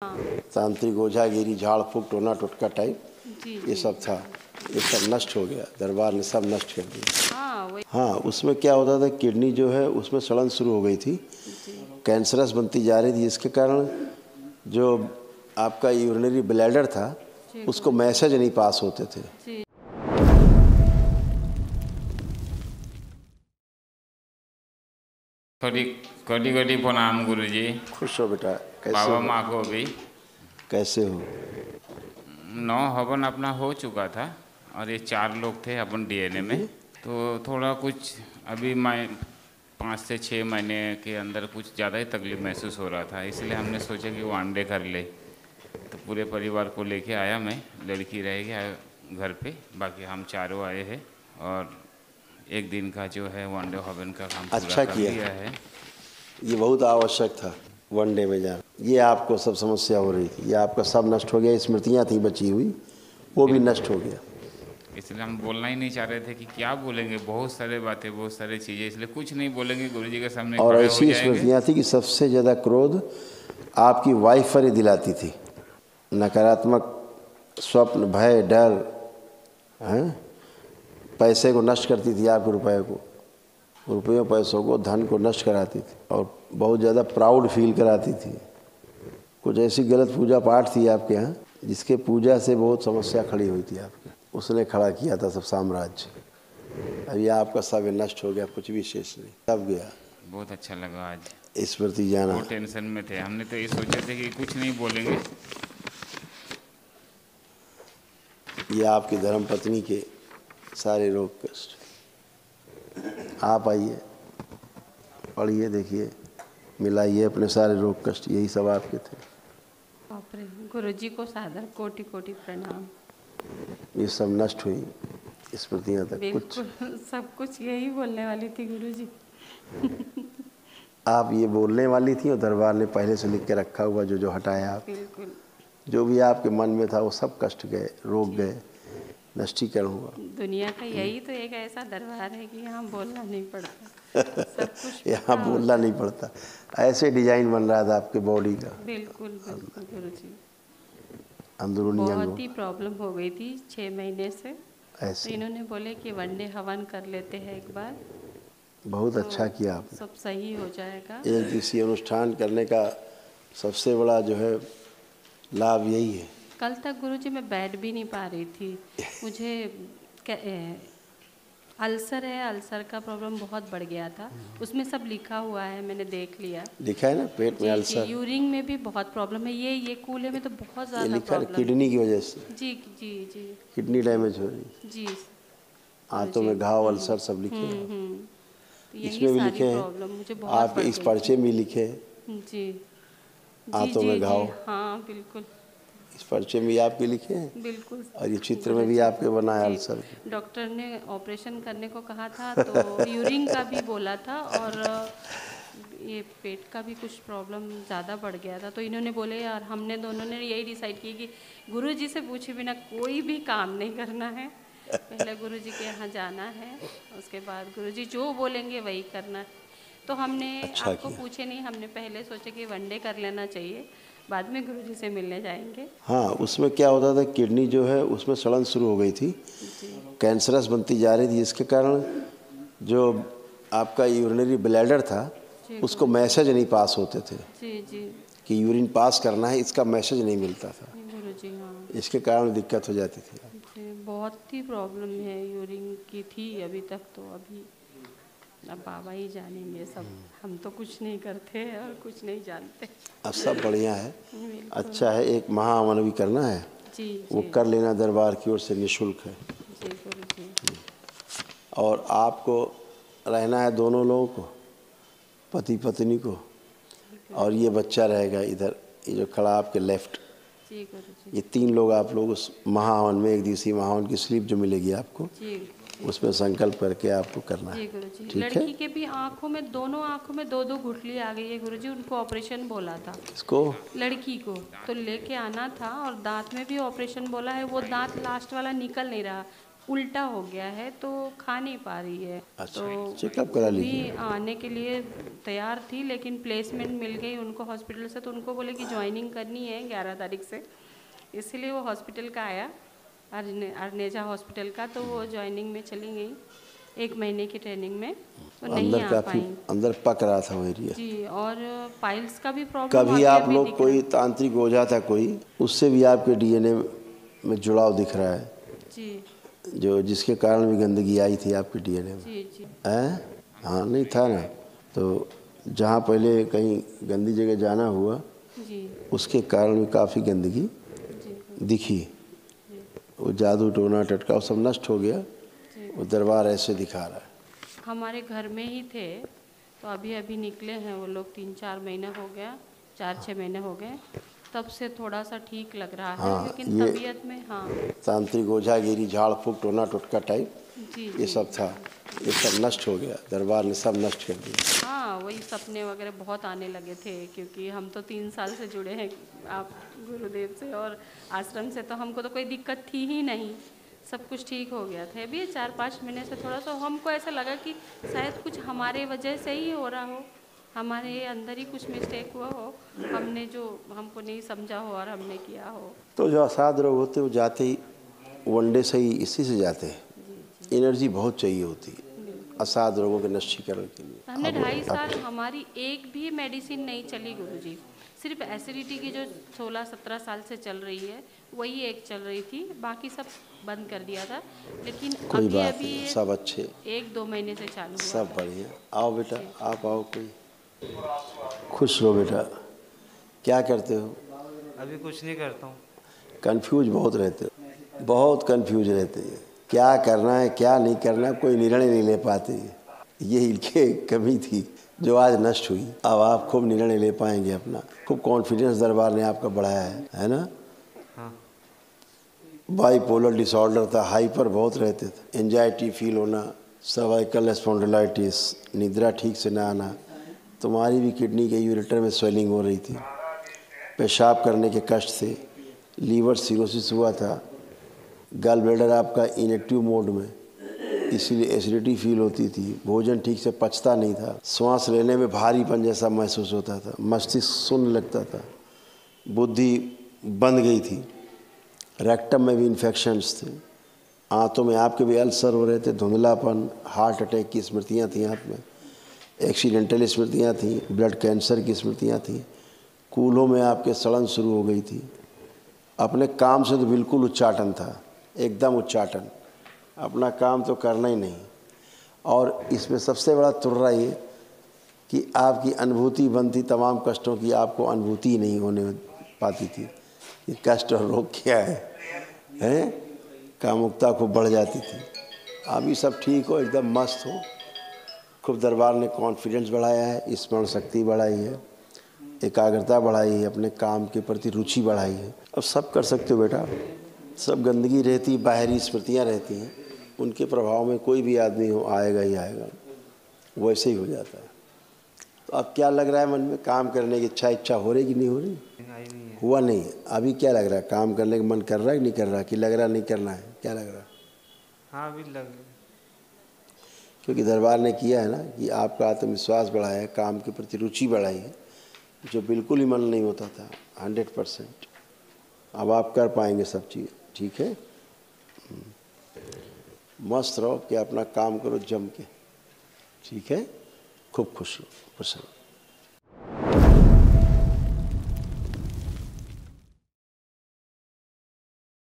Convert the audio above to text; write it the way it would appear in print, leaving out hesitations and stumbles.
हाँ। तांत्रिक ओझागिरी, झाड़ फूक, टोना टोटका टाइप जी ये जी सब था। ये सब नष्ट हो गया, दरबार ने सब नष्ट कर दिया। हाँ वही हाँ, उसमें क्या होता था, किडनी जो है उसमें सड़न शुरू हो गई थी, जी कैंसरस बनती जा रही थी, इसके कारण जो आपका यूरिनरी ब्लैडर था जी उसको गुरु मैसेज नहीं पास होते थे। जी कड़ी कड़ी कड़ी प्रणाम गुरुजी। खुश हो बेटा, कैसे बाबा हो? माँ को भी कैसे हो? 9 हवन अपना हो चुका था और ये 4 लोग थे अपन डीएनए में। तो थोड़ा कुछ अभी 5 से 6 महीने के अंदर कुछ ज़्यादा ही तकलीफ महसूस हो रहा था, इसलिए हमने सोचा कि वन डे कर ले। तो पूरे परिवार को लेके आया मैं, लड़की रहेगी घर पे, बाकी हम चारों आए हैं और एक दिन का जो है वन डे हवन का काम पूरा अच्छा कर किया। लिया है। ये बहुत आवश्यक था वनडे में जाना। ये आपको सब समस्या हो रही थी, ये आपका सब नष्ट हो गया। स्मृतियाँ थी बची हुई, वो भी नष्ट हो गया। इसलिए हम बोलना ही नहीं चाह रहे थे कि क्या बोलेंगे, बहुत सारे बातें, बहुत सारी चीज़ें, इसलिए कुछ नहीं बोलेंगे, गुरुजी के सामने और खड़े हो ऐसी जाएंगे। स्मृतियाँ थी कि सबसे ज़्यादा क्रोध आपकी वाइफ पर ही दिलाती थी। नकारात्मक स्वप्न, भय, डर, हैं, पैसे को नष्ट करती थी, आपके रुपयों पैसों को, धन को नष्ट कराती थी और बहुत ज़्यादा प्राउड फील कराती थी। कुछ ऐसी गलत पूजा पाठ थी आपके यहाँ जिसके पूजा से बहुत समस्या खड़ी हुई थी आपके। उसने खड़ा किया था सब साम्राज्य। अभी आपका सब नष्ट हो गया, कुछ भी शेष नहीं, सब गया। बहुत अच्छा लगा आज। स्मृति जाना। बहुत टेंशन में थे, हमने तो ये सोचे थे कि कुछ नहीं बोलेंगे। ये आपकी धर्मपत्नी के सारे रोग कष्ट। आप आइए, पढ़िए, देखिए, मिलाइए अपने सारे रोग कष्ट, यही सब आपके थे। बाप रे, गुरुजी को सादर कोटि कोटि प्रणाम। ये सब नष्ट हुई स्मृतियाँ तक कुछ। बिल्कुल सब कुछ यही बोलने वाली थी गुरुजी। आप ये बोलने वाली थी और दरबार ने पहले से लिख के रखा हुआ जो जो हटाया आप, बिल्कुल जो भी आपके मन में था वो सब कष्ट गए, रोग गए, नष्टीकरण हुआ। दुनिया का यही तो एक ऐसा दरबार है कि यहाँ बोलना नहीं पड़ता, सब कुछ यहाँ पता बोलना होता नहीं पड़ता। ऐसे डिजाइन बन रहा था आपके बॉडी का, है। बिल्कुल बिल्कुल गुरुजी, अंदरूनी अंगों बहुत ही प्रॉब्लम हो गई थी 6 महीने से। तो ऐसे। इन्होंने बोले कि वनडे हवन कर लेते हैं एक बार, बहुत तो अच्छा किया आपने। सब सही हो जाएगा। एक दिवसीय अनुष्ठान करने का सबसे बड़ा जो है लाभ यही है। कल तक गुरुजी मैं बैठ भी नहीं पा रही थी, मुझे अल्सर है, अल्सर का प्रॉब्लम बहुत बढ़ गया था। उसमें सब लिखा हुआ है, मैंने देख लिया। लिखा है ना, पेट में जी अल्सर। यूरिन में भी बहुत प्रॉब्लम है, ये कूल्हे में तो बहुत ये ज़्यादा लिखा है प्रॉब्लम है। किडनी की वजह से, जी जी जी किडनी डैमेज हो रही, जी आंतों में घाव, अल्सर सब लिखे हैं। तो यही इसमें भी सारी लिखे हैं, प्रॉब्लम मुझे बहुत आपके बढ़ इस गई पर्चे में लिखे हैं, थी। जी जी आंतों जी में जी घाव। हाँ बिल्कुल इस पर्चे में भी आपके लिखे हैं बिल्कुल। और ये चित्र में भी गुरुजी, आपके बना है जी अल्सर। डॉक्टर ने ऑपरेशन करने को कहा था, तो यूरिन का भी बोला था और ये पेट का भी कुछ प्रॉब्लम ज़्यादा बढ़ गया था। तो इन्होंने बोले, यार हमने दोनों ने यही डिसाइड किया कि गुरुजी से पूछे बिना कोई भी काम नहीं करना है, पहले गुरुजी के यहाँ जाना है, उसके बाद गुरुजी जो बोलेंगे वही करना है। तो हमने अच्छा आपको किया। पूछे नहीं, हमने पहले सोचे कि वनडे कर लेना चाहिए, बाद में गुरुजी से मिलने जाएंगे। हाँ, उसमें क्या होता था, किडनी जो है उसमें सड़न शुरू हो गई थी, जी कैंसरस बनती जा रही थी, इसके कारण जो आपका यूरिनरी ब्लैडर था जी उसको गुरुजी। मैसेज नहीं पास होते थे जी जी कि यूरिन पास करना है, इसका मैसेज नहीं मिलता था। गुरुजी हाँ इसके कारण दिक्कत हो जाती थी। जी, बहुत ही प्रॉब्लम है यूरिन की थी अभी तक, तो अभी अब बाबा ही जानेंगे सब, हम तो कुछ नहीं करते और कुछ नहीं जानते। अब सब बढ़िया है, बिल्कुल। अच्छा है। एक महाहवन भी करना है, जी वो जी कर लेना, दरबार की ओर से निःशुल्क है। जी गुरुजी। और आपको रहना है दोनों लोगों को, पति पत्नी को, और ये बच्चा रहेगा इधर, ये जो खड़ा आपके लेफ्ट, जी गुरुजी। ये 3 लोग आप लोग उस महाहवन में, एक दिवसीय महाहवन की स्लिप जो मिलेगी आपको, जी उसमें संकल्प करके आपको करना जी है। गुरुजी। ठीक है? लड़की के भी आँखों में, दोनों आँखों में 2-2 गुठली आ गई है गुरुजी, उनको ऑपरेशन बोला था। इसको लड़की को तो लेके आना था और दांत में भी ऑपरेशन बोला है, वो दांत लास्ट वाला निकल नहीं रहा, उल्टा हो गया है तो खा नहीं पा रही है। अच्छा, तो चेकअप करा भी लीजिए। आने के लिए तैयार थी, लेकिन प्लेसमेंट मिल गई उनको हॉस्पिटल से, तो उनको बोले कि ज्वाइनिंग करनी है 11 तारीख से, इसलिए वो हॉस्पिटल का आया, अर्नेजा हॉस्पिटल का, तो वो ज्वाइनिंग में चली गई 1 महीने की ट्रेनिंग में, तो नहीं अंदर आ काफ़ी पाई। अंदर पक रहा था वो एरिया। जी, और पाइल्स का भी प्रॉब्लम कभी अभी आप अभी लोग दिख कोई रहा तांत्रिक ओझा था कोई, उससे भी आपके डीएनए में जुड़ाव दिख रहा है, है। जी जो जिसके कारण भी गंदगी आई थी आपके डीएनए में, जी जी हैं? हाँ, नहीं था ना। तो जहाँ पहले कहीं गंदी जगह जाना हुआ, जी उसके कारण भी काफ़ी गंदगी जी दिखी। वो जादू टोना टटका वो सब नष्ट हो गया, जी। वो दरबार ऐसे दिखा रहा है। हमारे घर में ही थे, तो अभी अभी निकले हैं वो लोग, 3-4 महीने हो गया, 4-6 महीने हो गए, तब से थोड़ा सा ठीक लग रहा है, हाँ, लेकिन ये तबीयत में हाँ। तांत्रिक ओझागिरी झाड़ फूक टोना टोटका टाइप जी ये जी सब था, ये सब नष्ट हो गया, दरबार ने सब नष्ट कर दिया। हाँ, वही सपने वगैरह बहुत आने लगे थे, क्योंकि हम तो 3 साल से जुड़े हैं आप गुरुदेव से और आश्रम से, तो हमको तो कोई दिक्कत थी ही नहीं, सब कुछ ठीक हो गया था। अभी 4-5 महीने से थोड़ा सा हमको ऐसा लगा कि शायद कुछ हमारे वजह से ही हो रहा हो, हमारे अंदर ही कुछ मिस्टेक हुआ हो, हमने जो हमको नहीं समझा हो और हमने किया हो। तो जो असाध रोग होते हैं वो जाते ही वनडे से ही इसी से जाते हैं, एनर्जी बहुत चाहिए होती है असाध रोगों के नष्टीकरण के लिए। हमने अब 2.5 साल हमारी एक भी मेडिसिन नहीं चली गुरुजी, सिर्फ एसिडिटी की जो 16-17 साल से चल रही है वही एक चल रही थी, बाकी सब बंद कर दिया था, लेकिन कोई अभी बात अभी नहीं, सब अच्छे, 1-2 महीने से चालू हुआ सब है। बढ़िया। आओ बेटा, आप आओ, कोई खुश रहो बेटा। क्या करते हो? अभी कुछ नहीं करता हूँ। कंफ्यूज बहुत रहते हो, बहुत कंफ्यूज रहते हैं, क्या करना है क्या नहीं करना, कोई निर्णय नहीं ले पाते। ये इनके कमी थी जो आज नष्ट हुई। अब आप खूब निर्णय ले पाएंगे अपना, खूब कॉन्फिडेंस दरबार ने आपका बढ़ाया है ना। हाँ। बाइपोलर डिसऑर्डर था, हाइपर बहुत रहते थे, एंजाइटी फील होना, सर्वाइकल स्पॉन्डिलाइटिस, निद्रा ठीक से ना आना, तुम्हारी भी किडनी के यूरेटर में स्वेलिंग हो रही थी, पेशाब करने के कष्ट थे, लीवर सिरोसिस हुआ था, गल ब्लैडर आपका इनएक्टिव मोड में, इसीलिए एसिडिटी फील होती थी, भोजन ठीक से पचता नहीं था, श्वास लेने में भारीपन जैसा महसूस होता था, मस्तिष्क सुन्न लगता था, बुद्धि बंद गई थी, रेक्टम में भी इन्फेक्शंस थे, आंतों में आपके भी अल्सर हो रहे थे, धुंधलापन, हार्ट अटैक की स्मृतियाँ थी आप में, एक्सीडेंटल स्मृतियाँ थी, ब्लड कैंसर की स्मृतियाँ थी, कूल्हों में आपके सड़न शुरू हो गई थी, अपने काम से तो बिल्कुल उच्चाटन था, एकदम उच्चाटन, अपना काम तो करना ही नहीं। और इसमें सबसे बड़ा तुर्रा ये कि आपकी अनुभूति बनती तमाम कष्टों की, आपको अनुभूति ही नहीं होने पाती थी कि कष्ट और रोग क्या है? कामुकता खूब बढ़ जाती थी। अभी सब ठीक हो, एकदम मस्त हो, खूब दरबार ने कॉन्फिडेंस बढ़ाया है, स्मरण शक्ति बढ़ाई है, एकाग्रता बढ़ाई है, अपने काम के प्रति रुचि बढ़ाई है। अब सब कर सकते हो बेटा। सब गंदगी रहती, बाहरी स्मृतियाँ रहती हैं, उनके प्रभाव में कोई भी आदमी हो आएगा ही आएगा, वैसे ही हो जाता है। तो अब क्या लग रहा है मन में, काम करने की इच्छा हो रही कि नहीं हो रही? नहीं है। हुआ नहीं। अभी क्या लग रहा है, काम करने का मन कर रहा है कि नहीं कर रहा, कि लग रहा नहीं करना है, क्या लग रहा है? हाँ, अभी लग। क्योंकि दरबार ने किया है ना कि आपका आत्मविश्वास बढ़ाया है, काम के प्रति रुचि बढ़ाई है, जो बिल्कुल ही मन नहीं होता था, 100%। अब आप कर पाएंगे सब चीज़, ठीक है। मस्त रहो कि अपना काम करो जम के, ठीक है। खूब खुश रहो, खुश रहो।